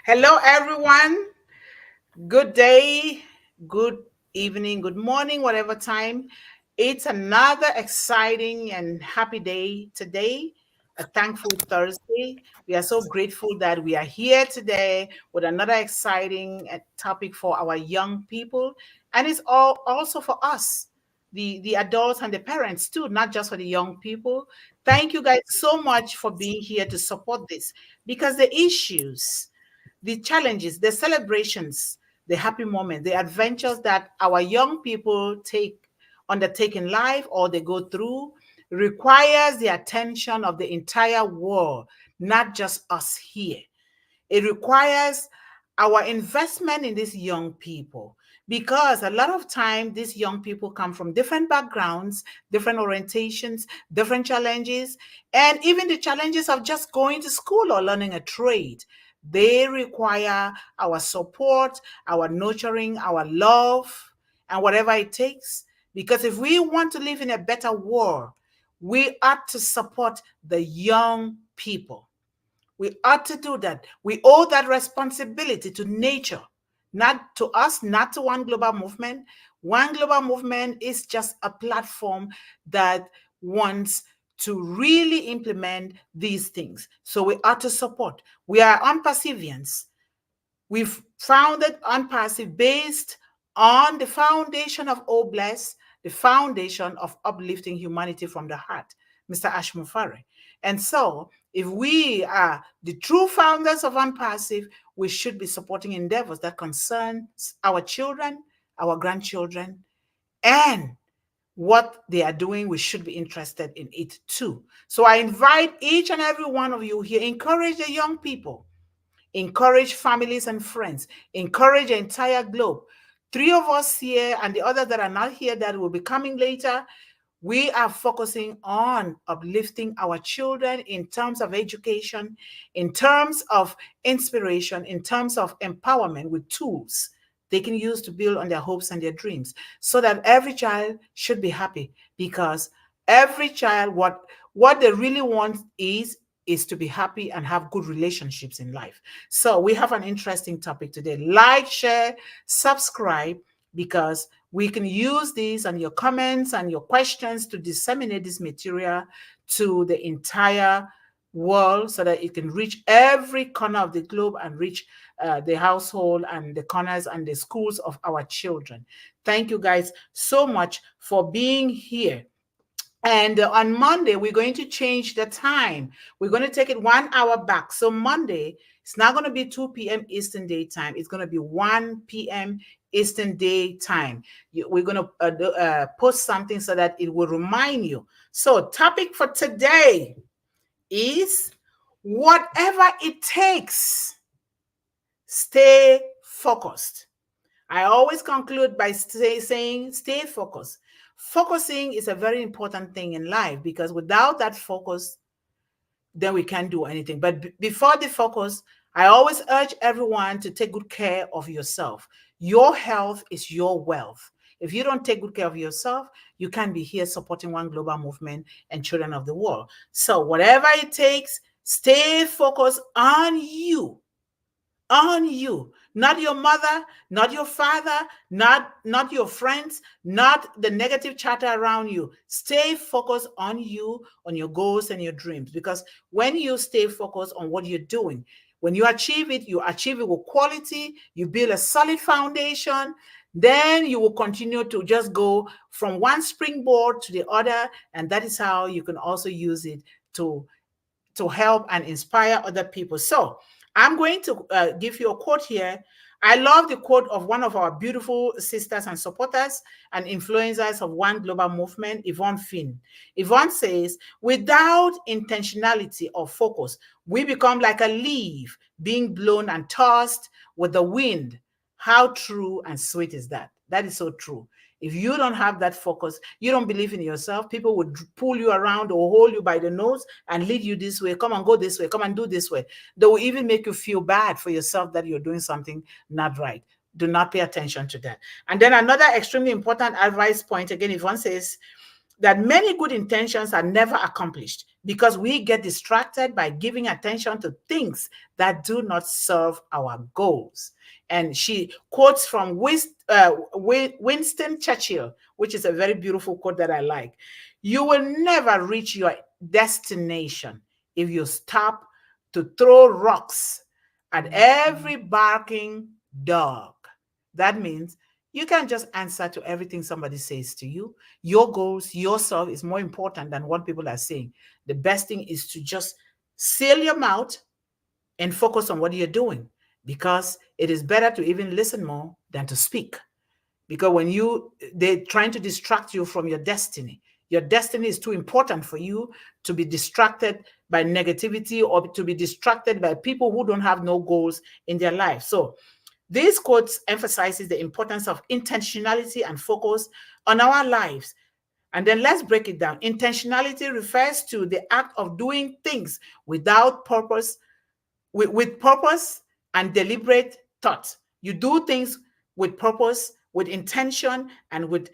Hello, everyone. Good day, good evening, good morning, whatever time. It's another exciting and happy day today, a thankful Thursday. We are so grateful that we are here today with another exciting topic for our young people. And it's all also for us, the adults and the parents too, not just for the young people. Thank you guys so much for being here to support this because the issues, the challenges, the celebrations, the happy moments, the adventures that our young people undertake in life or they go through requires the attention of the entire world, not just us here. It requires our investment in these young people because a lot of time these young people come from different backgrounds, different orientations, different challenges, and even the challenges of just going to school or learning a trade. They require our support, our nurturing, our love, and whatever it takes. Because if we want to live in a better world, we ought to support the young people. We ought to do that. We owe that responsibility to nature, not to us, not to One Global Movement. One Global Movement is just a platform that wants to really implement these things. So we ought to support. We are on perseverance. We've founded Unpassive based on the foundation of Obless, the foundation of uplifting humanity from the heart, Mr. Ashmufare. And so, if we are the true founders of Unpassive, we should be supporting endeavors that concerns our children, our grandchildren, and what they are doing. We should be interested in it too. So I invite each and every one of you here, encourage the young people, encourage families and friends, encourage the entire globe. Three of us here and the others that are not here that will be coming later, we are focusing on uplifting our children in terms of education, in terms of inspiration, in terms of empowerment with tools they can use to build on their hopes and their dreams so that every child should be happy because every child, what they really want is to be happy and have good relationships in life. So we have an interesting topic today. Like, share, subscribe, because we can use these and your comments and your questions to disseminate this material to the entire world so that it can reach every corner of the globe and reach the household and the corners and the schools of our children. Thank you guys so much for being here. And on Monday, we're going to change the time. We're going to take it 1 hour back. So Monday, it's not going to be 2 p.m. Eastern Daytime. It's going to be 1 p.m. Eastern Daytime. We're going to post something so that it will remind you. So topic for today is whatever it takes, stay focused. I always conclude by saying stay focused. Focusing is a very important thing in life because without that focus, then we can't do anything. But before the focus, I always urge everyone to take good care of yourself. Your health is your wealth. If you don't take good care of yourself, you can't be here supporting One Global Movement and children of the world. So whatever it takes, stay focused on you, not your mother, not your father, not your friends, not the negative chatter around you. Stay focused on you, on your goals and your dreams, because when you stay focused on what you're doing, when you achieve it with quality, you build a solid foundation, then you will continue to just go from one springboard to the other, and that is how you can also use it to help and inspire other people. So I'm going to give you a quote here. I love the quote of one of our beautiful sisters and supporters and influencers of One Global Movement, Yvonne Finn. Yvonne says, without intentionality or focus, we become like a leaf being blown and tossed with the wind. How true and sweet is that? That is so true. If you don't have that focus, you don't believe in yourself, people would pull you around or hold you by the nose and lead you this way. Come and go this way. Come and do this way. They will even make you feel bad for yourself that you're doing something not right. Do not pay attention to that. And then another extremely important advice point, again, Yvonne says, that many good intentions are never accomplished because we get distracted by giving attention to things that do not serve our goals. And she quotes from Winston Churchill, which is a very beautiful quote that I like. You will never reach your destination if you stop to throw rocks at every barking dog. That means you can't just answer to everything somebody says to you. Your goals, yourself is more important than what people are saying. The best thing is to just seal your mouth and focus on what you're doing, because it is better to even listen more than to speak. Because when they're trying to distract you from your destiny is too important for you to be distracted by negativity or to be distracted by people who don't have no goals in their life. So these quotes emphasizes the importance of intentionality and focus on our lives. And then let's break it down. Intentionality refers to the act of doing things without purpose, with purpose and deliberate thought. You do things with purpose, with intention, and with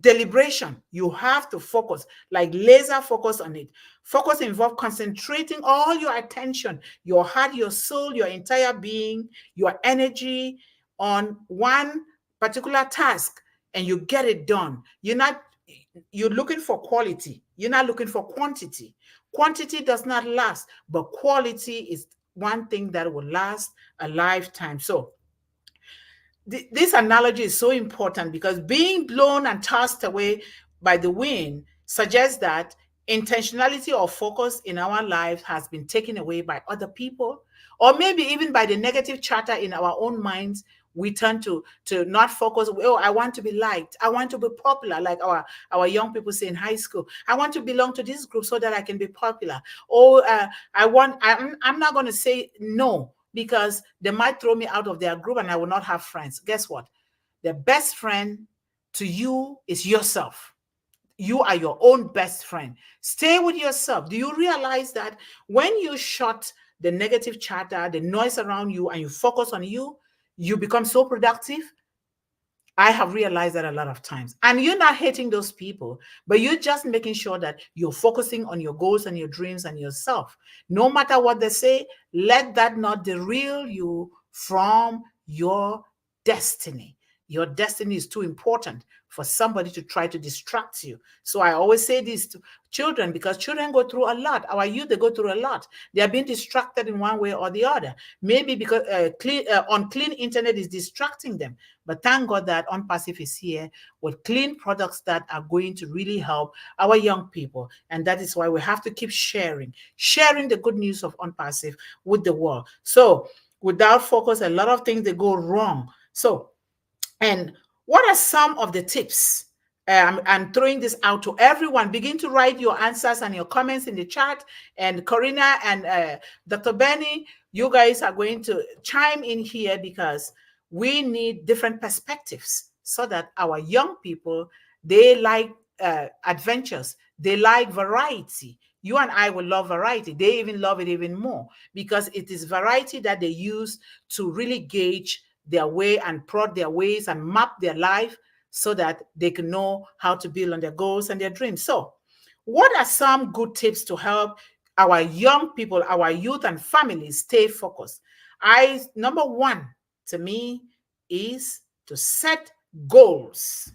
deliberation. You have to focus, like laser focus on it. Focus involves concentrating all your attention, your heart, your soul, your entire being, your energy on one particular task, and you get it done. You're looking for quality. You're not looking for quantity. Quantity does not last, but quality is one thing that will last a lifetime. So this analogy is so important because being blown and tossed away by the wind suggests that intentionality or focus in our lives has been taken away by other people, or maybe even by the negative chatter in our own minds. We turn to not focus. Oh, I want to be liked. I want to be popular, like our young people say in high school. I want to belong to this group so that I can be popular. Oh, I'm not going to say no because they might throw me out of their group and I will not have friends. Guess what? The best friend to you is yourself. You are your own best friend. Stay with yourself. Do you realize that when you shut the negative chatter, the noise around you, and you focus on you, you become so productive? I have realized that a lot of times. And you're not hating those people, but you're just making sure that you're focusing on your goals and your dreams and yourself. No matter what they say, let that not derail you from your destiny. Your destiny is too important for somebody to try to distract you. So I always say this to children, because children go through a lot. Our youth, they go through a lot. They are being distracted in one way or the other. Maybe because unclean internet is distracting them. But thank God that Unpassive is here with clean products that are going to really help our young people. And that is why we have to keep sharing the good news of Unpassive with the world. So without focus, a lot of things, they go wrong. So, and what are some of the tips? I'm throwing this out to everyone. Begin to write your answers and your comments in the chat. And Corrina and Dr. Benny, you guys are going to chime in here because we need different perspectives so that our young people, they like adventures. They like variety. You and I will love variety. They even love it even more because it is variety that they use to really gauge their way and prod their ways and map their life so that they can know how to build on their goals and their dreams. So what are some good tips to help our young people, our youth and families stay focused? Number one to me is to set goals.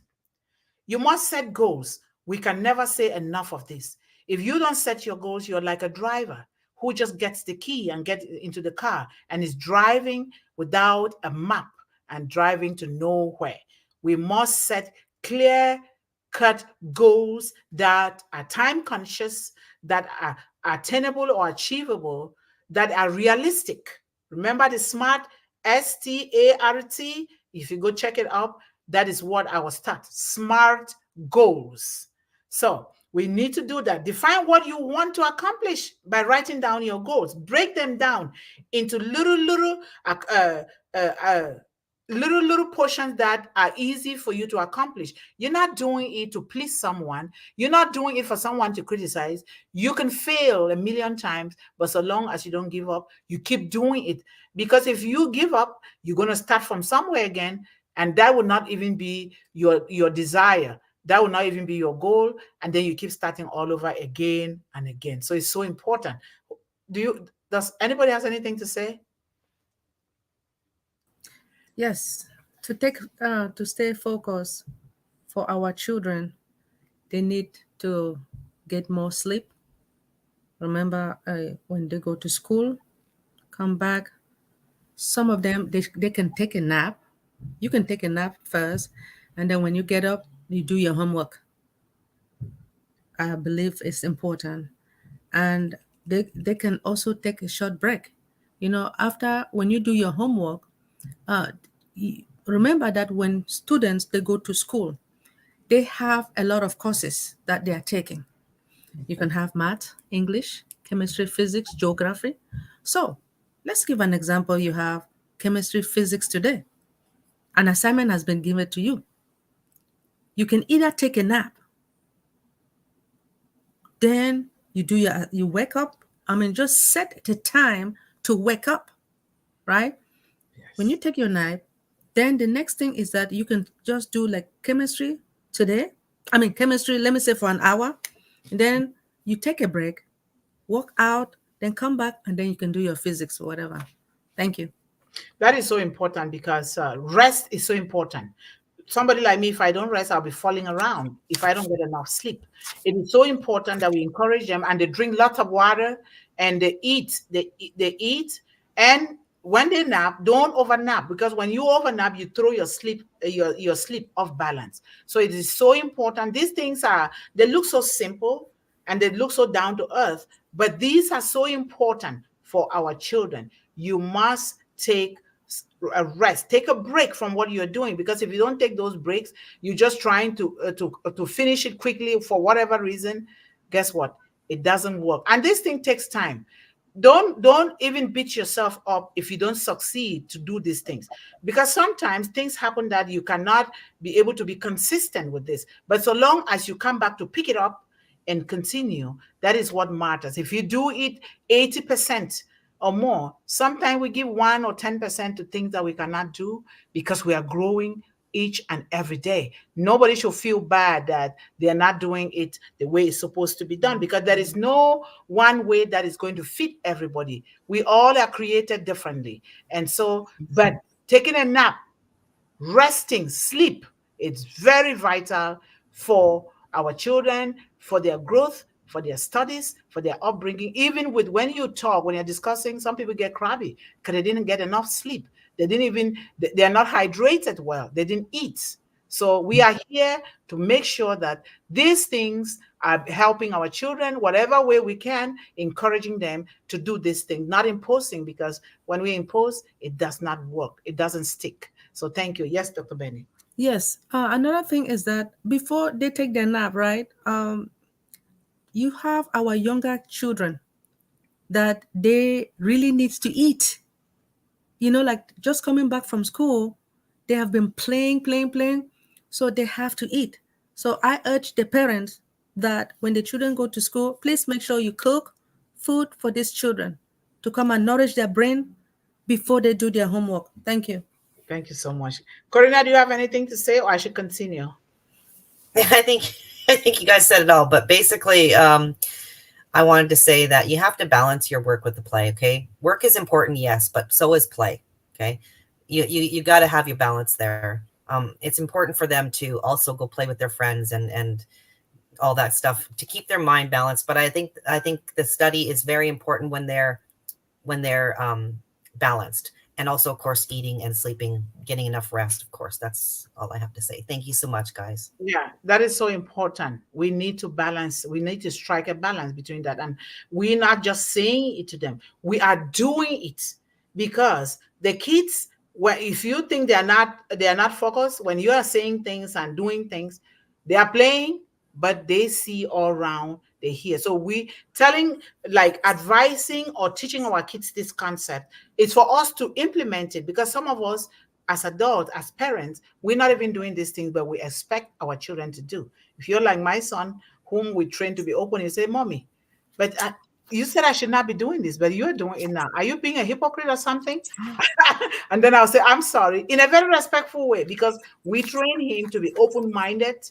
You must set goals. We can never say enough of this. If you don't set your goals, you're like a driver who just gets the key and gets into the car and is driving without a map and driving to nowhere. We must set clear cut goals that are time conscious, that are attainable or achievable, that are realistic. Remember the SMART, START? If you go check it out, that is what I was taught. SMART goals. So we need to do that. Define what you want to accomplish by writing down your goals. Break them down into little portions that are easy for you to accomplish. You're not doing it to please someone. You're not doing it for someone to criticize. You can fail a million times, but so long as you don't give up, you keep doing it. Because if you give up, you're going to start from somewhere again, and that will not even be your desire. that will not even be your goal, and then you keep starting all over again and again. So it's so important. Does anybody has anything to say? Yes, to stay focused for our children, they need to get more sleep. Remember, when they go to school, come back, some of them they can take a nap. You can take a nap first, and then when you get up, you do your homework. I believe it's important. And they can also take a short break. After when you do your homework, uh, remember that when students they go to school, they have a lot of courses that they are taking. You can have math, English, chemistry, physics, geography. So let's give an example. You have chemistry, physics today. An assignment has been given to you. You can either take a nap, then you wake up. I mean, just set the time to wake up, right? When you Yes. take your nap, then the next thing is that you can just do like chemistry today. I mean, chemistry, let me say for an hour. And then you take a break, walk out, then come back, and then you can do your physics or whatever. Thank you. That is so important because rest is so important. Somebody like me, if I don't rest, I'll be falling around if I don't get enough sleep. It is so important that we encourage them and they drink lots of water and they eat. They eat. And when they nap, don't overnap because when you overnap, you throw your sleep off balance. So it is so important. These things they look so simple and they look so down to earth, but these are so important for our children. You must take a rest, take a break from what you're doing, because if you don't take those breaks, you're just trying to finish it quickly for whatever reason. Guess what? It doesn't work, and this thing takes time. Don't even beat yourself up if you don't succeed to do these things, because sometimes things happen that you cannot be able to be consistent with this, but so long as you come back to pick it up and continue, that is what matters. If you do it 80% or more, sometimes we give 1 or 10% to things that we cannot do because we are growing each and every day. Nobody should feel bad that they're not doing it the way it's supposed to be done, because there is no one way that is going to fit everybody. We all are created differently. And so, but taking a nap, resting, sleep, it's very vital for our children, for their growth, for their studies, for their upbringing. Even with when you talk, when you're discussing, some people get crabby because they didn't get enough sleep. They didn't even, they're not hydrated well. They didn't eat. So we are here to make sure that these things are helping our children, whatever way we can, encouraging them to do this thing, not imposing, because when we impose, it does not work. It doesn't stick. So thank you. Yes, Dr. Benny. Yes. Another thing is that before they take their nap, right? You have our younger children that they really needs to eat. Like just coming back from school, they have been playing, playing, playing, so they have to eat. So I urge the parents that when the children go to school, please make sure you cook food for these children to come and nourish their brain before they do their homework. Thank you. Thank you so much. Corrina, do you have anything to say or I should continue? I think I think you guys said it all, but basically, I wanted to say that you have to balance your work with the play. Okay, work is important, yes, but so is play. Okay, you got to have your balance there. It's important for them to also go play with their friends and all that stuff to keep their mind balanced. But I think the study is very important when they're balanced, and also of course eating and sleeping, getting enough rest. Of course, that's all I have to say. Thank you so much, guys. Yeah, that is so important. We need to balance, we need to strike a balance between that. And we're not just saying it to them, we are doing it, because the kids, well, if you think they are not focused, when you are saying things and doing things, they are playing, but they see all around, they hear. So we telling, like advising or teaching our kids this concept, it's for us to implement it, because some of us as adults, as parents, we're not even doing these things, but we expect our children to do. If you're like my son, whom we train to be open, you say, Mommy, but you said I should not be doing this, but you're doing it now. Are you being a hypocrite or something? And then I'll say, I'm sorry, in a very respectful way, because we train him to be open minded,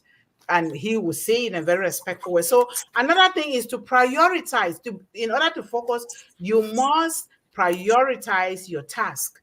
and he will say in a very respectful way. So another thing is to prioritize. In order to focus, you must prioritize your task.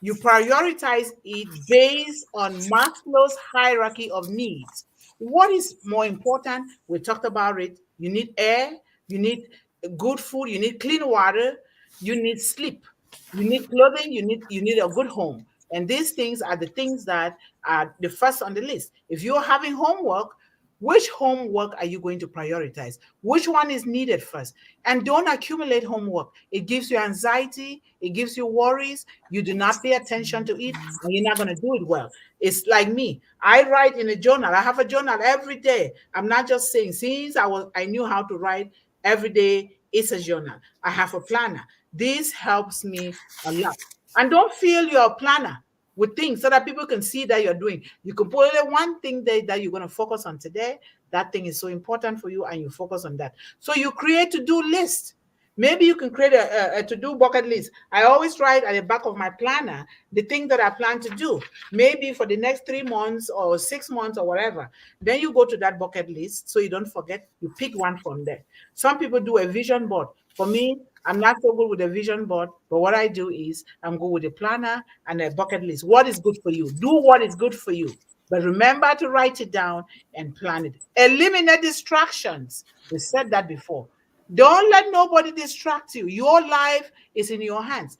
You prioritize it based on Maslow's hierarchy of needs. What is more important? We talked about it. You need air, you need good food, you need clean water, you need sleep, you need clothing, you need a good home. And these things are the things that are the first on the list. If you're having homework, which homework are you going to prioritize? Which one is needed first? And don't accumulate homework. It gives you anxiety, it gives you worries. You do not pay attention to it, and you're not going to do it well. It's like me. I write in a journal. I have a journal every day. I'm not just saying, since I knew how to write every day, it's a journal. I have a planner. This helps me a lot. And don't fill your planner with things so that people can see that you're doing. You can put only one thing there that you're going to focus on today. That thing is so important for you, and you focus on that. So you create to-do list. Maybe you can create a to-do bucket list. I always write at the back of my planner the thing that I plan to do, maybe for the next 3 months or 6 months or whatever. Then you go to that bucket list so you don't forget. You pick one from there. Some people do a vision board. For me, I'm not so good with a vision board, but what I do is I'm good with a planner and a bucket list. What is good for you? Do what is good for you. But remember to write it down and plan it. Eliminate distractions. We said that before. Don't let nobody distract you. Your life is in your hands.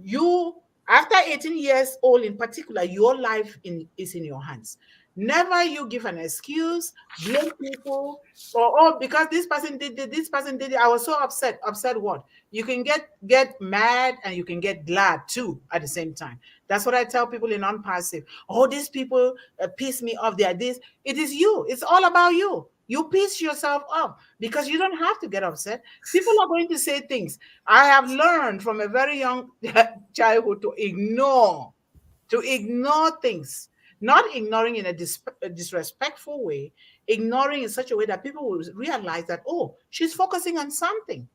You, after 18 years old in particular, your life is in your hands. Never you give an excuse, blame people, or oh, because this person did it, this person did it. I was so upset. Upset what? You can get mad and you can get glad too at the same time. That's what I tell people in non-passive. Oh, these people piss me off. They are this. It is you. It's all about you. You piss yourself off because you don't have to get upset. People are going to say things. I have learned from a very young childhood to ignore things, not ignoring in a disrespectful way, ignoring in such a way that people will realize that, oh, she's focusing on something.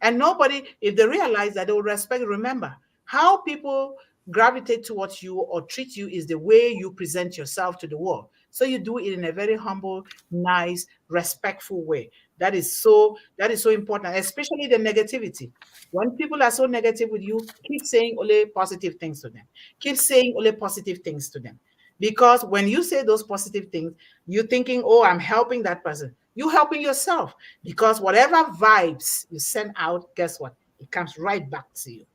And nobody, if they realize that, they will respect. Remember, how people gravitate towards you or treat you is the way you present yourself to the world. So you do it in a very humble, nice, respectful way. That is so important, especially the negativity. When people are so negative with you, keep saying only positive things to them. Keep saying only positive things to them. Because when you say those positive things, you're thinking, oh, I'm helping that person. You're helping yourself because whatever vibes you send out, guess what? It comes right back to you.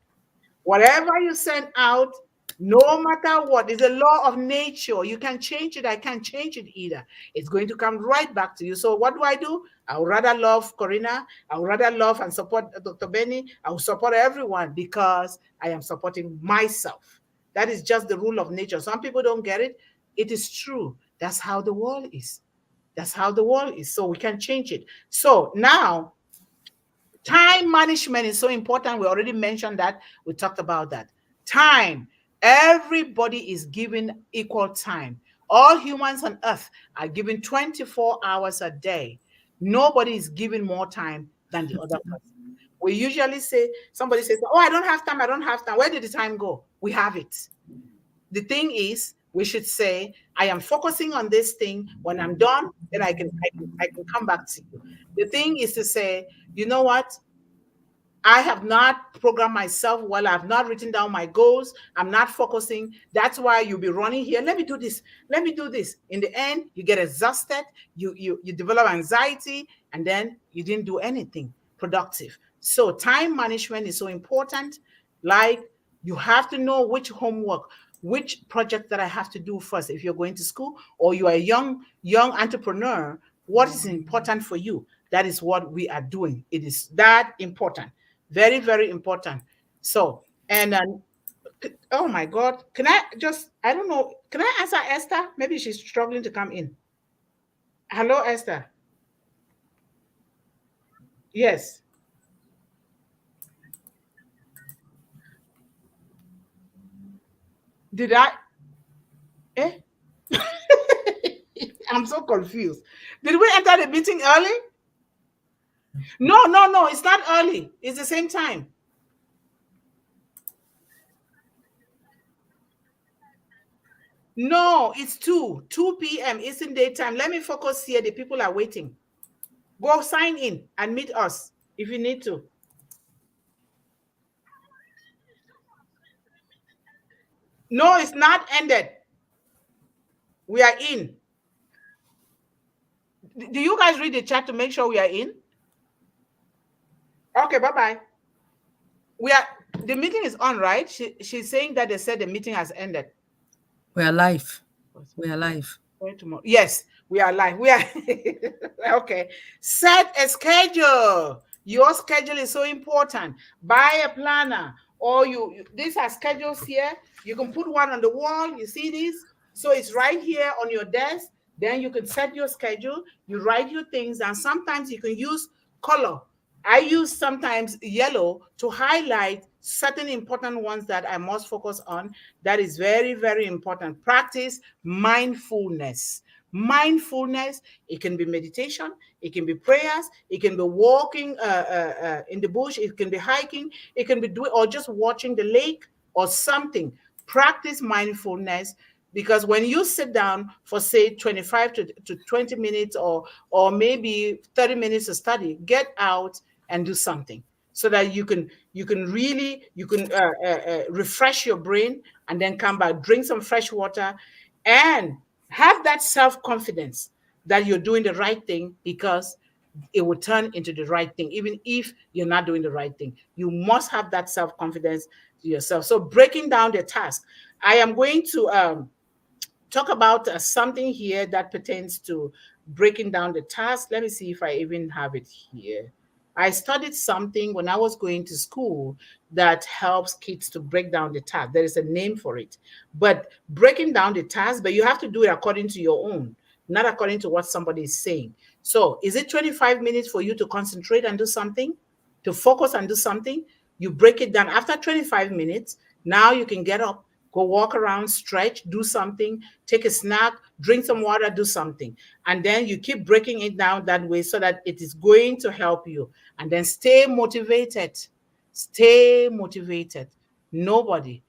Whatever you send out, no matter what, is a law of nature. You can change it. I can't change it either. It's going to come right back to you. So what do? I would rather love Corrina. I would rather love and support Dr. Benny. I will support everyone because I am supporting myself. That is just the rule of nature. Some people don't get it. It is true. That's how the world is. That's how the world is. So we can change it. So now, time management is so important. We already mentioned that. We talked about that. Time. Everybody is given equal time. All humans on earth are given 24 hours a day. Nobody is given more time than the other person. We usually say, somebody says, oh, I don't have time. I don't have time. Where did the time go? We have it. The thing is, we should say, I am focusing on this thing. When I'm done, then I can come back to you. The thing is to say, you know what? I have not programmed myself well. I've not written down my goals. I'm not focusing. That's why you'll be running here. Let me do this. Let me do this. In the end, you get exhausted. You develop anxiety, and then you didn't do anything productive. So time management is so important. Like you have to know which homework, which project that I have to do first. If you're going to school or you are a young entrepreneur, what is important for you? That is what we are doing. It is that important. Very, very important. So, and oh my God, I don't know, can I answer Esther? Maybe she's struggling to come in. Hello, Esther. Yes. Did I? Eh? I'm so confused. Did we enter the meeting early? No, no, no, it's not early. It's the same time. No, it's 2 p.m. Eastern Daytime. Let me focus here. The people are waiting. Go sign in and meet us if you need to. No, it's not ended. We are in. Do you guys read the chat to make sure we are in? Okay, bye-bye. We are the meeting is on, right? She's saying that they said the meeting has ended. We are live. We are live. Tomorrow. Yes, we are live. We are okay. Set a schedule. Your schedule is so important. Buy a planner, or these are schedules here. You can put one on the wall. You see this? So it's right here on your desk. Then you can set your schedule. You write your things, and sometimes you can use color. I use sometimes yellow to highlight certain important ones that I must focus on. That is very, very important. Practice mindfulness. Mindfulness, it can be meditation, it can be prayers, it can be walking in the bush, it can be hiking, it can be doing, or just watching the lake or something. Practice mindfulness, because when you sit down for say 25 to 20 minutes or maybe 30 minutes to study, get out and do something so that you can refresh your brain and then come back, drink some fresh water, and have that self-confidence that you're doing the right thing, because it will turn into the right thing even if you're not doing the right thing. You must have that self-confidence to yourself. So breaking down the task, I am going to talk about something here that pertains to breaking down the task. Let me see if I even have it here. I studied something when I was going to school that helps kids to break down the task. There is a name for it. But breaking down the task, but you have to do it according to your own, not according to what somebody is saying. So, is it 25 minutes for you to concentrate and do something, to focus and do something? You break it down. After 25 minutes, now you can get up, go walk around, stretch, do something, take a snack, drink some water, do something. And then you keep breaking it down that way so that it is going to help you. And then stay motivated. Stay motivated. Nobody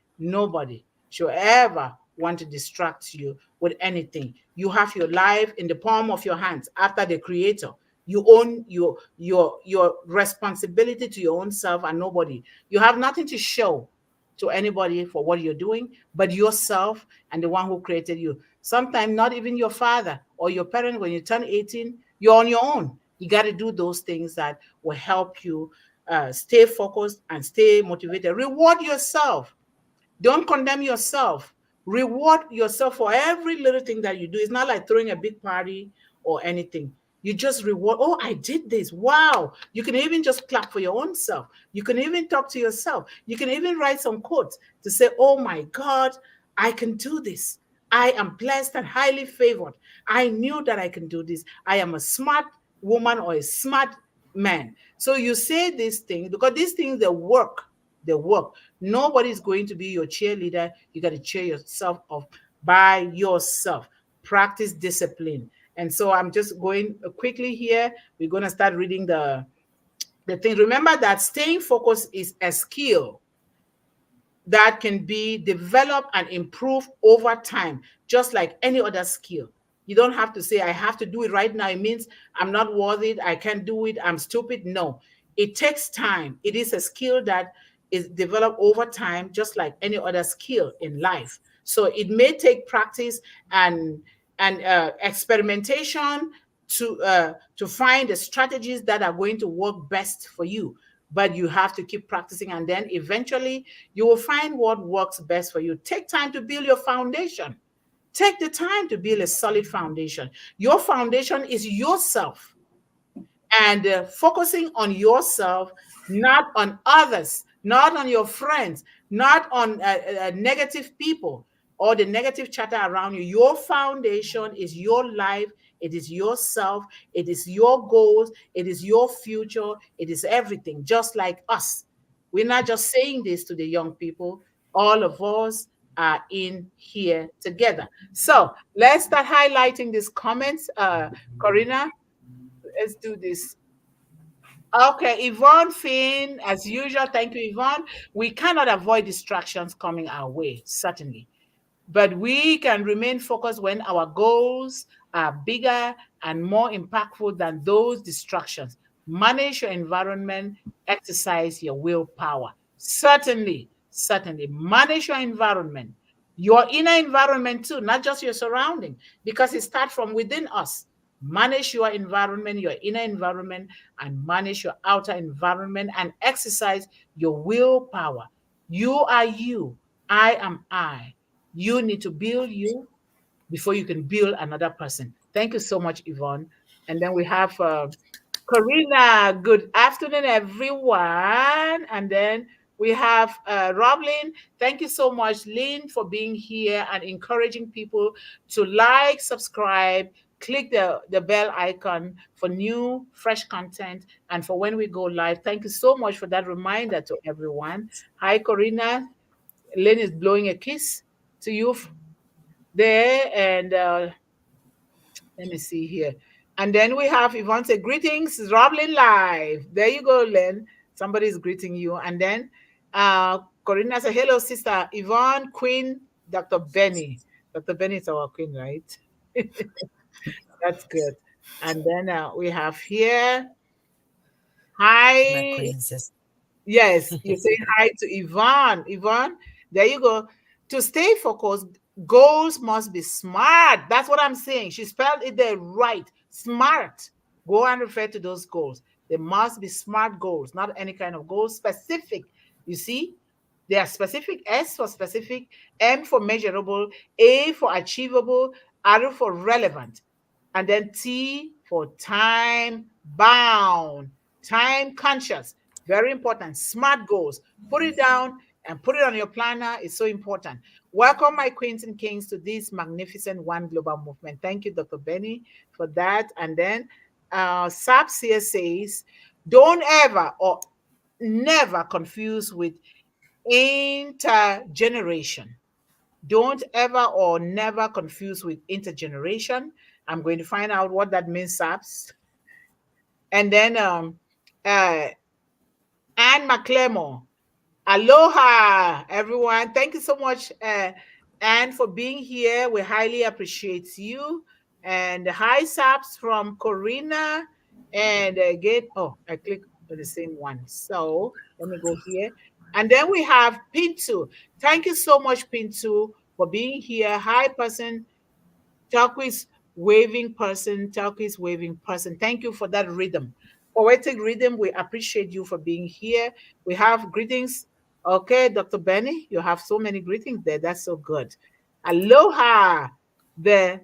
should ever want to distract you with anything. You have your life in the palm of your hands after the creator. You own your responsibility to your own self and nobody. You have nothing to show to anybody for what you're doing, but yourself and the one who created you. Sometimes not even your father or your parent. When you turn 18, you're on your own. You got to do those things that will help you stay focused and stay motivated. Reward yourself. Don't condemn yourself. Reward yourself for every little thing that you do. It's not like throwing a big party or anything. You just reward, oh, I did this. Wow. You can even just clap for your own self. You can even talk to yourself. You can even write some quotes to say, oh my God, I can do this. I am blessed and highly favored. I knew that I can do this. I am a smart woman or a smart man. So you say these things because these things, they work. They work. Nobody's going to be your cheerleader. You got to cheer yourself up by yourself. Practice discipline. And so I'm just going quickly here. We're going to start reading the thing. Remember that staying focused is a skill that can be developed and improved over time, just like any other skill. You don't have to say, I have to do it right now. It means I'm not worth it. I can't do it. I'm stupid. No, it takes time. It is a skill that is developed over time, just like any other skill in life. So it may take practice and experimentation to find the strategies that are going to work best for you. But you have to keep practicing, and then eventually you will find what works best for you. Take time to build your foundation. Take the time to build a solid foundation. Your foundation is yourself, and focusing on yourself, not on others, not on your friends, not on negative people or the negative chatter around you. Your foundation is your life. It is yourself. It is your goals. It is your future. It is everything, just like us. We're not just saying this to the young people. All of us are in here together. So let's start highlighting these comments. Corrina, let's do this. Okay, Yvonne Finn, as usual. Thank you, Yvonne. We cannot avoid distractions coming our way, certainly. But we can remain focused when our goals are bigger and more impactful than those distractions. Manage your environment, exercise your willpower. Certainly, certainly, manage your environment, your inner environment too, not just your surrounding, because it starts from within us. Manage your environment, your inner environment, and manage your outer environment and exercise your willpower. You are you. I am I. You need to build you before you can build another person. Thank you so much, Yvonne. And then we have Corrina. Good afternoon, everyone. And then we have Roblin. Thank you so much, Lynn, for being here and encouraging people to like, subscribe, click the bell icon for new, fresh content and for when we go live. Thank you so much for that reminder to everyone. Hi, Corrina. Lynn is blowing a kiss to you there. And let me see here. And then we have Yvonne say, greetings, Roblin Live. There you go, Len. Somebody's greeting you. And then Corrina said, hello, sister Yvonne, Queen, Dr. Benny. Dr. Benny is our queen, right? That's good. And then we have here, My hi. queen sister. Yes, you say hi to Yvonne. Yvonne, there you go. To stay focused, goals must be smart. That's what I'm saying. She spelled it there right. Smart. Go and refer to those goals. They must be smart goals, not any kind of goals. Specific. You see, they are specific. S for specific, M for measurable, A for achievable, R for relevant, and then T for time bound, time conscious. Very important. Smart goals. Put it down and put it on your planner. It's so important. Welcome, my queens and kings, to this magnificent One Global Movement. Thank you, Dr. Benny, for that. And then SAPS here says, don't ever or never confuse with intergeneration. Don't ever or never confuse with intergeneration. I'm going to find out what that means, SAPS. And then uh, Anne McClemore. Aloha, everyone. Thank you so much, Anne, for being here. We highly appreciate you. And hi, Saps from Corrina. And again, oh, I clicked on the same one. So let me go here. And then we have Pintu. Thank you so much, Pintu, for being here. Hi, person. Turquoise waving person. Thank you for that rhythm. Poetic rhythm, we appreciate you for being here. We have greetings. Okay, Dr. Benny, you have so many greetings there. That's so good. Aloha, the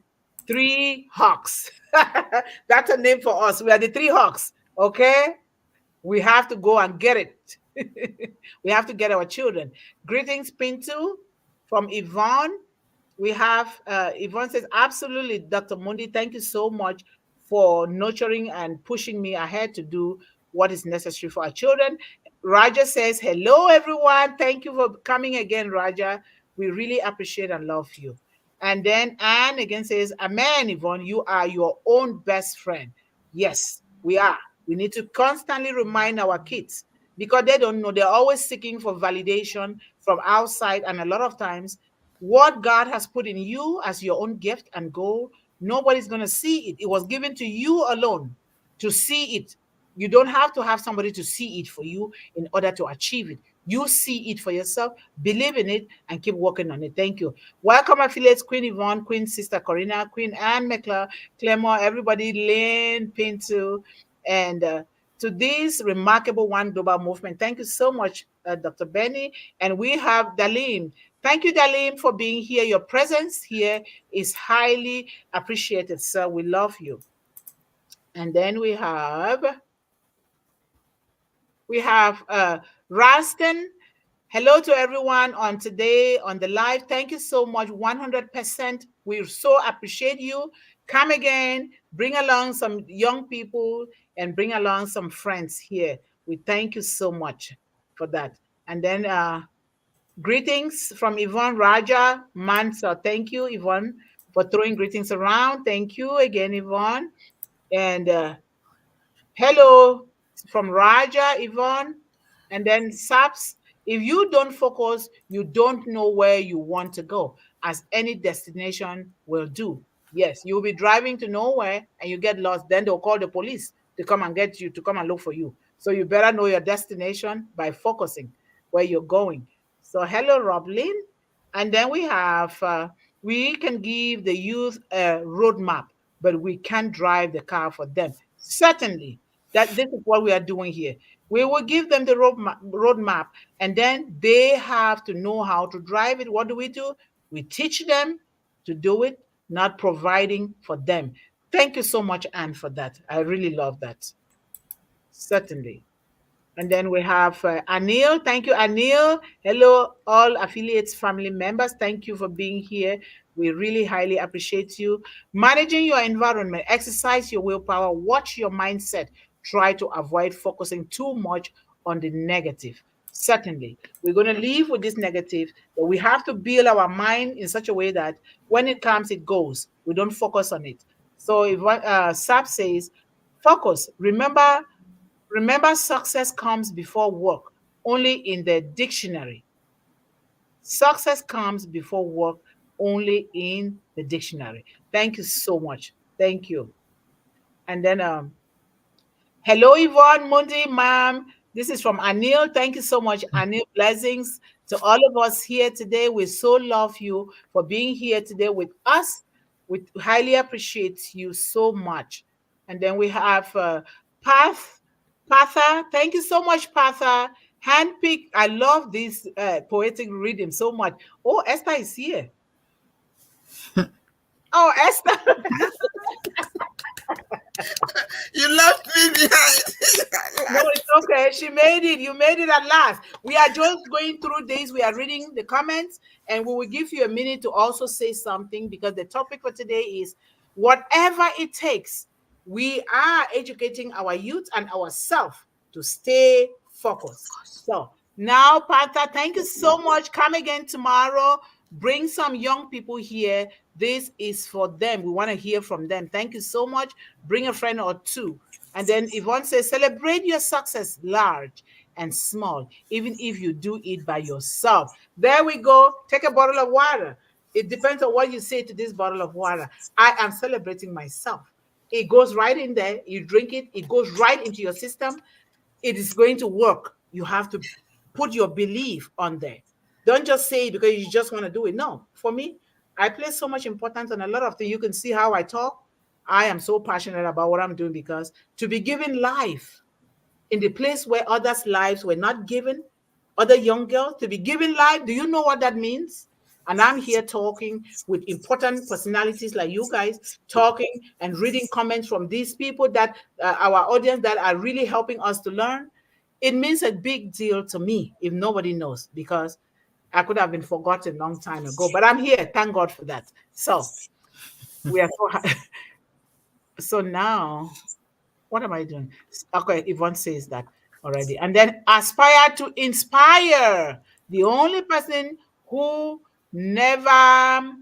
three hawks. That's a name for us. We are the three hawks. Okay, we have to go and get it. We have to get our children. Greetings, Pintu, from Yvonne. We have Yvonne says, absolutely, Dr. Mundih, thank you so much for nurturing and pushing me ahead to do what is necessary for our children. Raja says, hello, everyone. Thank you for coming again, Raja. We really appreciate and love you. And then Anne again says, amen, Yvonne, you are your own best friend. Yes, we are. We need to constantly remind our kids because they don't know. They're always seeking for validation from outside. And a lot of times, what God has put in you as your own gift and goal, nobody's going to see it. It was given to you alone to see it. You don't have to have somebody to see it for you in order to achieve it. You see it for yourself, believe in it, and keep working on it. Thank you. Welcome, affiliates, Queen Yvonne, Queen Sister Corrina, Queen Anne Clemore, everybody, Lynn, Pinto, and to this remarkable One Global Movement. Thank you so much, Dr. Benny. And we have Dalim. Thank you, Dalim, for being here. Your presence here is highly appreciated, sir. We love you. And then we have Raston. Hello to everyone on today on the live. Thank you so much. 100%. We so appreciate you. Come again. Bring along some young people and bring along some friends here. We thank you so much for that. And then greetings from Yvonne Raja Mansa. Thank you, Yvonne, for throwing greetings around. Thank you again, Yvonne. And hello from Raja, Yvonne. And then Saps, If you don't focus, you don't know where you want to go, as any destination will do. Yes, you'll be driving to nowhere and you get lost. Then they'll call the police to come and get you, to come and look for you. So you better know your destination by focusing where you're going. So hello, Roblin. And then we can give the youth a roadmap, but we can't drive the car for them. Certainly, that this is what we are doing here. We will give them the roadmap, and then they have to know how to drive it. What do? We teach them to do it, not providing for them. Thank you so much, Anne, for that. I really love that. Certainly. And then we have Anil. Thank you, Anil. Hello, all affiliates, family members. Thank you for being here. We really highly appreciate you. Managing your environment, exercise your willpower, watch your mindset. Try to avoid focusing too much on the negative. Certainly, we're going to leave with this negative, but we have to build our mind in such a way that when it comes, it goes. We don't focus on it. So if SAP says, focus. Remember, success comes before work, only in the dictionary. Success comes before work, only in the dictionary. Thank you so much. Thank you. And then hello, Yvonne, Mundih, ma'am. This is from Anil. Thank you so much, Anil. Blessings to all of us here today. We so love you for being here today with us. We highly appreciate you so much. And then we have Patha. Thank you so much, Patha. Handpick. I love this poetic reading so much. Oh, Esther is here. Oh, Esther. You left me behind. No, it's okay. She made it. You made it at last. We are just going through this. We are reading the comments, and we will give you a minute to also say something, because the topic for today is whatever it takes. We are educating our youth and ourselves to stay focused. So now, Panther, thank you so much. Come again tomorrow. Bring some young people here. This is for them. We want to hear from them. Thank you so much. Bring a friend or two. And then Yvonne says, celebrate your success, large and small, even if you do it by yourself. There we go. Take a bottle of water. It depends on what you say to this bottle of water. I am celebrating myself. It goes right in there. You drink it. It goes right into your system. It is going to work. You have to put your belief on there. Don't just say it because you just want to do it. No, for me, I place so much importance on a lot of things. You can see how I talk. I am so passionate about what I'm doing, because to be given life in the place where others' lives were not given, other young girls, to be given life, do you know what that means? And I'm here talking with important personalities like you guys, talking and reading comments from these people that our audience that are really helping us to learn. It means a big deal to me if nobody knows, because I could have been forgotten a long time ago, but I'm here. Thank God for that. So we are so now, what am I doing? Okay, Yvonne says that already. And then aspire to inspire. The only person who never,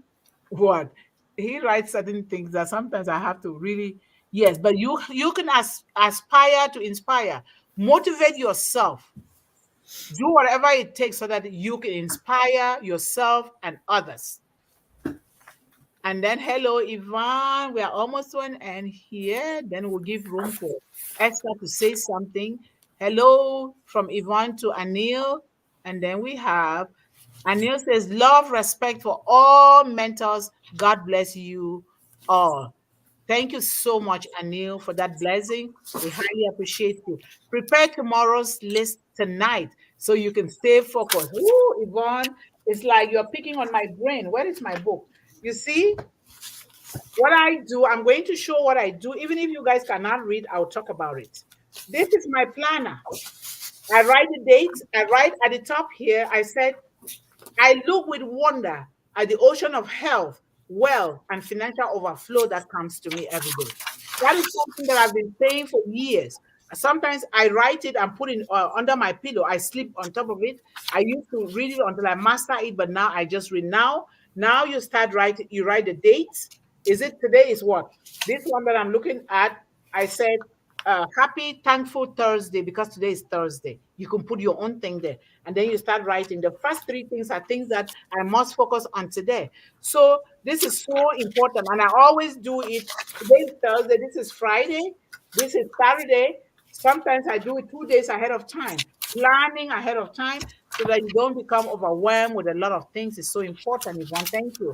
what? He writes certain things that sometimes I have to really, yes, but you can aspire to inspire. Motivate yourself. Do whatever it takes so that you can inspire yourself and others. And then, hello, Yvonne. We are almost to an end here. Then we'll give room for Esther to say something. Hello from Yvonne to Anil. And then we have Anil says, love, respect for all mentors. God bless you all. Thank you so much, Anil, for that blessing. We highly appreciate you. Prepare tomorrow's list tonight so you can stay focused. Ooh, Yvonne, it's like you're picking on my brain. Where is my book? You see what I do? I'm going to show what I do. Even if you guys cannot read, I'll talk about it. This is my planner. I write the dates. I write at the top here. I said, I look with wonder at the ocean of health, wealth, and financial overflow that comes to me every day. That is something that I've been saying for years. Sometimes I write it and put it under my pillow. I sleep on top of it. I used to read it until I master it, but now I just read. Now you start writing. You write the dates. Is it today? Is what? This one that I'm looking at. I said happy thankful Thursday, because today is Thursday. You can put your own thing there, and then you start writing. The first three things are things that I must focus on today. So this is so important, and I always do it. Today is Thursday. This is Friday. This is Saturday. Sometimes I do it 2 days ahead of time, planning ahead of time, so that you don't become overwhelmed with a lot of things. Is so important, Yvonne. Thank you.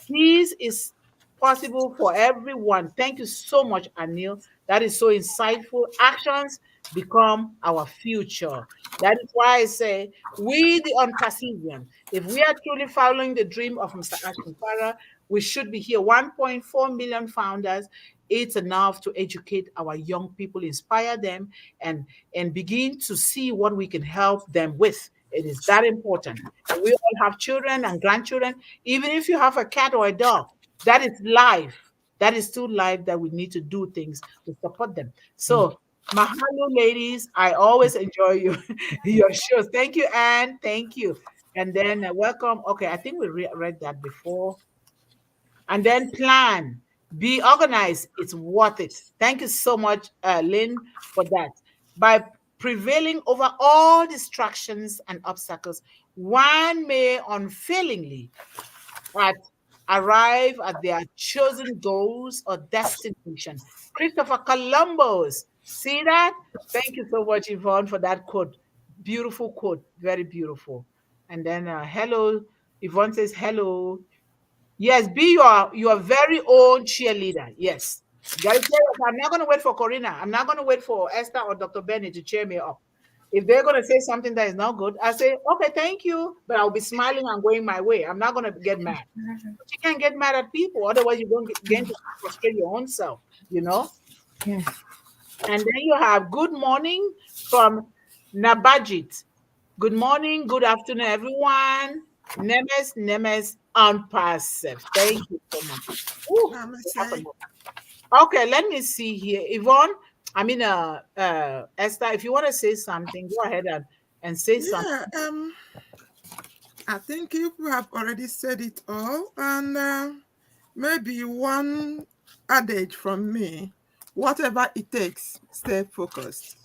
This is possible for everyone. Thank you so much, Anil. That is so insightful. Actions become our future. That is why I say, we the Uncartesian, if we are truly following the dream of Mr. Ashton Farah, we should be here. 1.4 million founders. It's enough to educate our young people, inspire them, and begin to see what we can help them with. It is that important. And we all have children and grandchildren. Even if you have a cat or a dog, that is life. That is still life that we need to do things to support them. So, mahalo, ladies. I always enjoy your shows. Thank you, Anne. Thank you. And then welcome. Okay, I think we read that before. And then plan. Be organized. It's worth it. Thank you so much, Lynn, for that. By prevailing over all distractions and obstacles, one may unfailingly at arrive at their chosen goals or destination. Christopher Columbus. See that? Thank you so much, Yvonne, for that quote. Beautiful quote. Very beautiful. And then hello. Yvonne says hello. Yes, be your very own cheerleader. Yes. You gotta cheer up. I'm not gonna wait for Corrina. I'm not gonna wait for Esther or Dr. Benny to cheer me up. If they're gonna say something that is not good, I say, okay, thank you, but I'll be smiling and going my way. I'm not gonna get mad. But you can't get mad at people, otherwise you're going to begin to frustrate your own self, you know? Yeah. And then you have good morning from Nabajit. Good morning, good afternoon, everyone. Nemes, unpassive. Thank you so much. Ooh, Namaste. okay, let me see here. Yvonne, Esther, if you want to say something, go ahead and say something. Yeah, I think you have already said it all, and maybe one adage from me: whatever it takes, stay focused.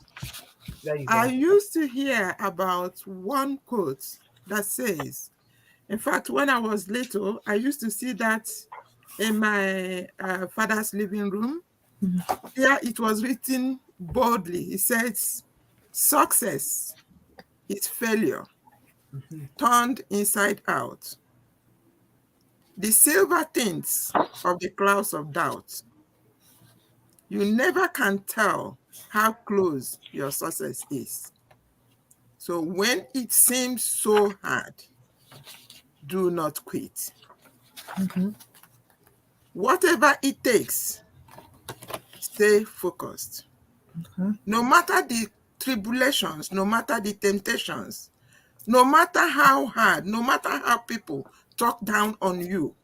There you I go. used to hear about one quote that says, in fact, when I was little, I used to see that in my father's living room. Here it was written boldly. It says, success is failure turned inside out. The silver tints of the clouds of doubt. You never can tell how close your success is. So when it seems so hard, do not quit. Whatever it takes, stay focused. No matter the tribulations, no matter the temptations, no matter how hard, no matter how people talk down on you,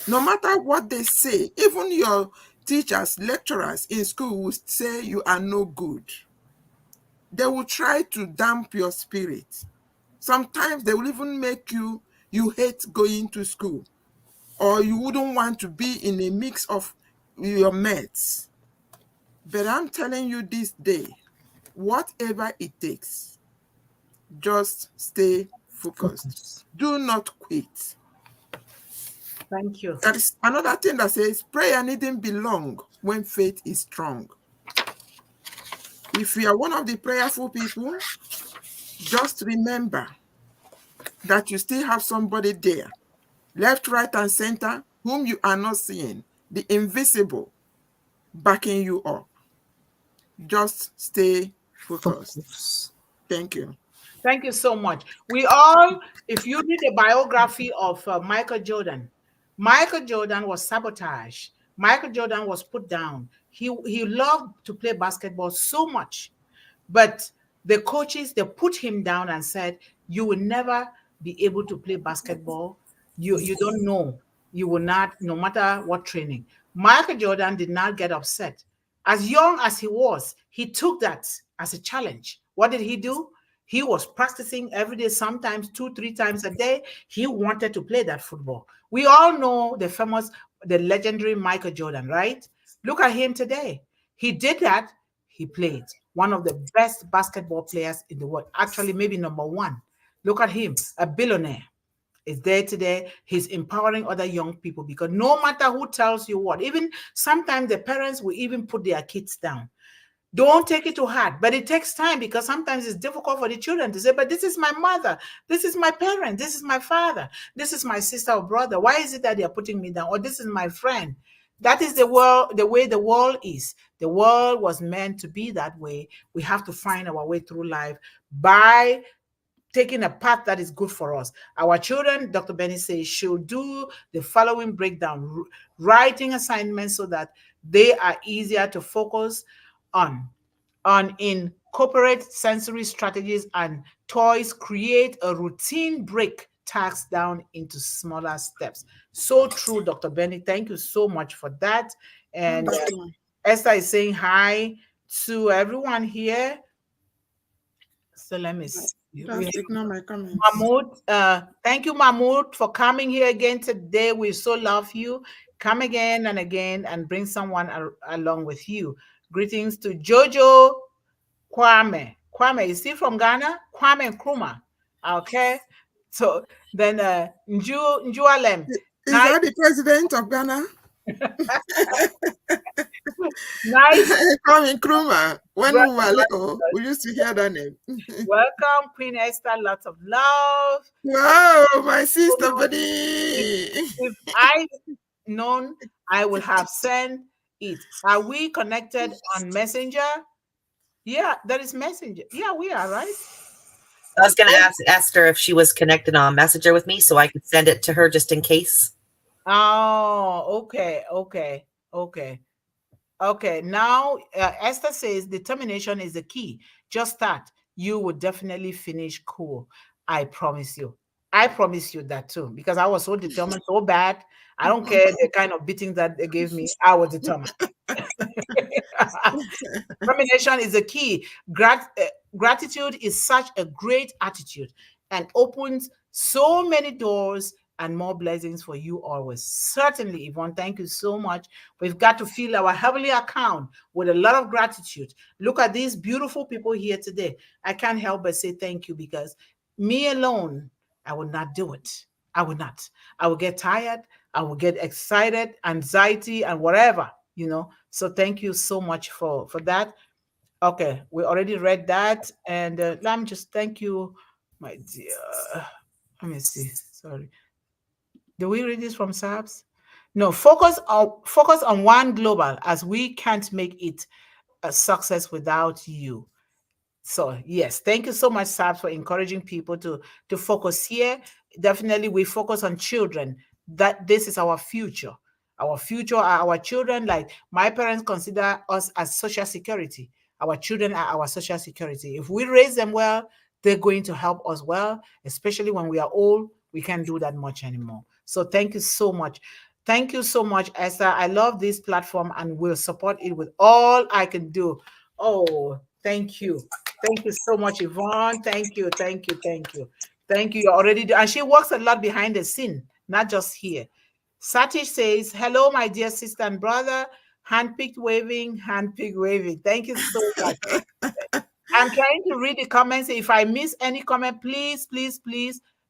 no matter what they say, even your teachers, lecturers in school will say you are no good. They will try to damp your spirit. Sometimes they will even make you hate going to school, or you wouldn't want to be in a mix of your mates. But I'm telling you this day, whatever it takes, just stay focused. Do not quit. Thank you. That is another thing that says prayer needn't be long when faith is strong. If you are one of the prayerful people, just remember that you still have somebody there, left, right, and center, whom you are not seeing, the invisible, backing you up. Just stay focused. Thank you. Thank you so much. We all, if you read a biography of Michael Jordan was sabotaged. Michael Jordan was put down. He loved to play basketball so much, but the coaches, they put him down and said, you will never be able to play basketball. You don't know. You will not, no matter what training. Michael Jordan did not get upset. As young as he was, he took that as a challenge. What did he do? He was practicing every day, sometimes 2-3 times a day. He wanted to play that football. We all know the legendary Michael Jordan, right? Look at him today. He did that he played. One of the best basketball players in the world. Actually, maybe number one. Look at him, a billionaire. Is there today. He's empowering other young people because no matter who tells you what, even sometimes the parents will even put their kids down. Don't take it to heart, but it takes time because sometimes it's difficult for the children to say, but this is my mother, this is my parent, this is my father, this is my sister or brother. Why is it that they are putting me down? Or this is my friend. That is the world, the way the world is. The world was meant to be that way. We have to find our way through life by taking a path that is good for us. Our children, Dr. Benny says, should do the following breakdown, writing assignments so that they are easier to focus on. Incorporate sensory strategies and toys, create a routine, break tasks down into smaller steps. So true, Dr. Benny. Thank you so much for that. And Esther is saying hi to everyone here. So let me see. Just ignore my comments. Mahmoud, thank you, Mahmoud, for coming here again today. We so love you. Come again and again and bring someone along with you. Greetings to Jojo Kwame. Kwame, is he from Ghana? Kwame Nkrumah. Okay. So then Njualem. Is that the president of Ghana? Nice. Kwame Nkrumah. When we were little, we used to hear that name. Welcome, Queen Esther. Lots of love. Wow, my sister, buddy. If I known, I would have sent it. Are we connected on Messenger? Yeah, there is Messenger. Yeah, we are, right? I was going to ask Esther if she was connected on Messenger with me so I could send it to her just in case. Oh, okay. Now, Esther says determination is the key. Just start. You will definitely finish cool. I promise you. I promise you that too, because I was so determined, so bad. I don't care the kind of beating that they gave me. I was determined. Determination is the key. Gratitude is such a great attitude and opens so many doors and more blessings for you always. Certainly, Yvonne, thank you so much. We've got to fill our heavenly account with a lot of gratitude. Look at these beautiful people here today. I can't help but say thank you because me alone, I would not do it. I would not. I would get tired. I would get excited, anxiety, and whatever, So thank you so much for that. Okay, we already read that. And let me just thank you, my dear. Let me see. Sorry. Do we read this from Sabs? No, focus on one global as we can't make it a success without you. So yes, thank you so much, Sabs, for encouraging people to focus here. Definitely, we focus on children. That this is our future. Our future are our children. Like my parents consider us as social security. Our children are our social security. If we raise them well, they're going to help us well, especially when we are old. We can't do that much anymore. So thank you so much. Thank you so much, Esther. I love this platform and will support it with all I can do. Oh, thank you. Thank you so much, Yvonne. Thank you. You already do. And she works a lot behind the scene, not just here. Satish says, hello, my dear sister and brother. Handpicked waving. Thank you so much. I'm trying to read the comments. If I miss any comment, please.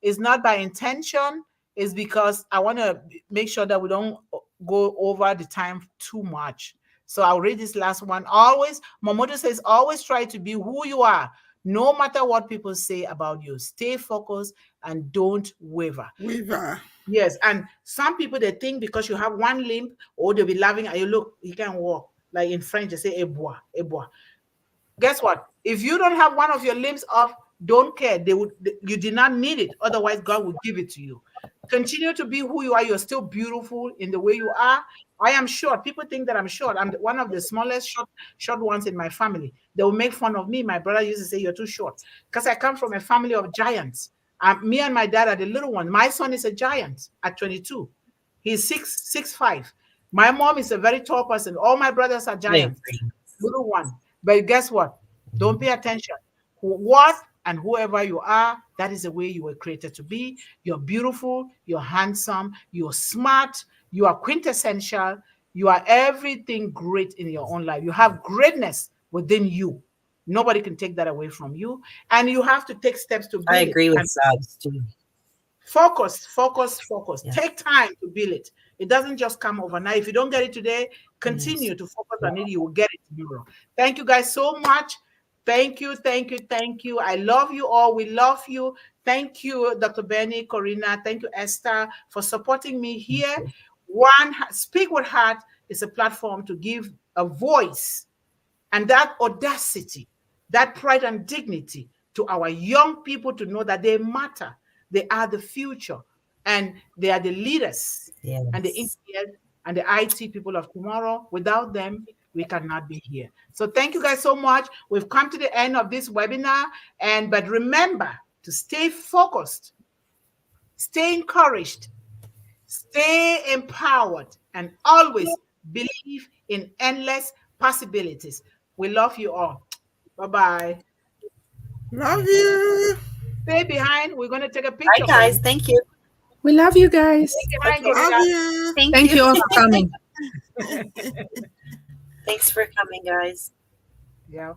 It's not by intention. It's because I want to make sure that we don't go over the time too much. So I'll read this last one. Always, Momodo says, always try to be who you are, no matter what people say about you. Stay focused and don't waver. Yes, and some people, they think because you have one limb, or they'll be laughing at you. Look, you can walk. Like in French, they say, ebois. Guess what? If you don't have one of your limbs off, don't care. You did not need it. Otherwise, God will give it to you. Continue to be who you are. You're still beautiful in the way you are. I am short. People think that I'm short. I'm one of the smallest short ones in my family. They will make fun of me. My brother used to say, you're too short. Because I come from a family of giants. Me and my dad are the little one. My son is a giant at 22. He's 6'5". My mom is a very tall person. All my brothers are giants. Little one. But guess what? Don't pay attention. What and whoever you are, that is the way you were created to be. You're beautiful, you're handsome, you're smart, you are quintessential, you are everything great in your own life. You have greatness within you. Nobody can take that away from you. And you have to take steps to build I it. agree with And Sabs too. focus. Yeah. Take time to build it. It doesn't just come overnight. If you don't get it today, continue Yes. to focus on it. You will get it tomorrow. Thank you guys so much. Thank you. I love you all. We love you. Thank you, Dr. Benny, Corrina. Thank you, Esther, for supporting me here. Speak with Heart is a platform to give a voice and that audacity, that pride and dignity to our young people to know that they matter. They are the future and they are the leaders and the Yes. engineers and the IT people of tomorrow. Without them, we cannot be here. So thank you guys so much. We've come to the end of this webinar. But remember to stay focused, stay encouraged, stay empowered, and always believe in endless possibilities. We love you all. Bye-bye. Love you. Stay behind. We're going to take a Bye, picture for guys. you. Thank you. We love you guys. Stay behind, Okay. Love Corrina. you. Thank you all for coming. Thanks for coming, guys. Yeah.